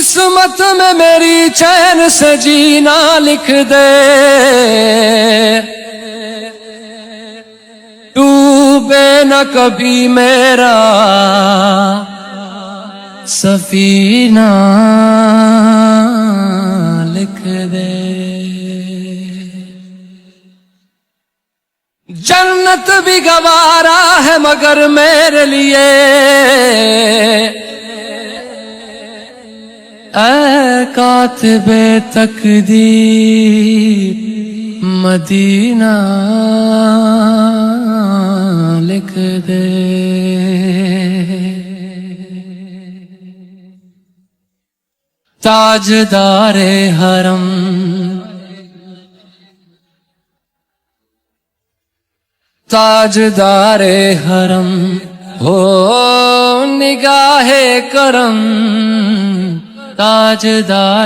قسمت میں میری چین سے جینا لکھ دے، ڈوبے نہ کبھی میرا سفینہ لکھ دے۔ جنت بھی گوارا ہے مگر میرے لیے، اے کاتب تقدیر مدینہ لکھ دے۔ تاجدار حرم تاجدار حرم ہو نگاہ کرم، تاجدار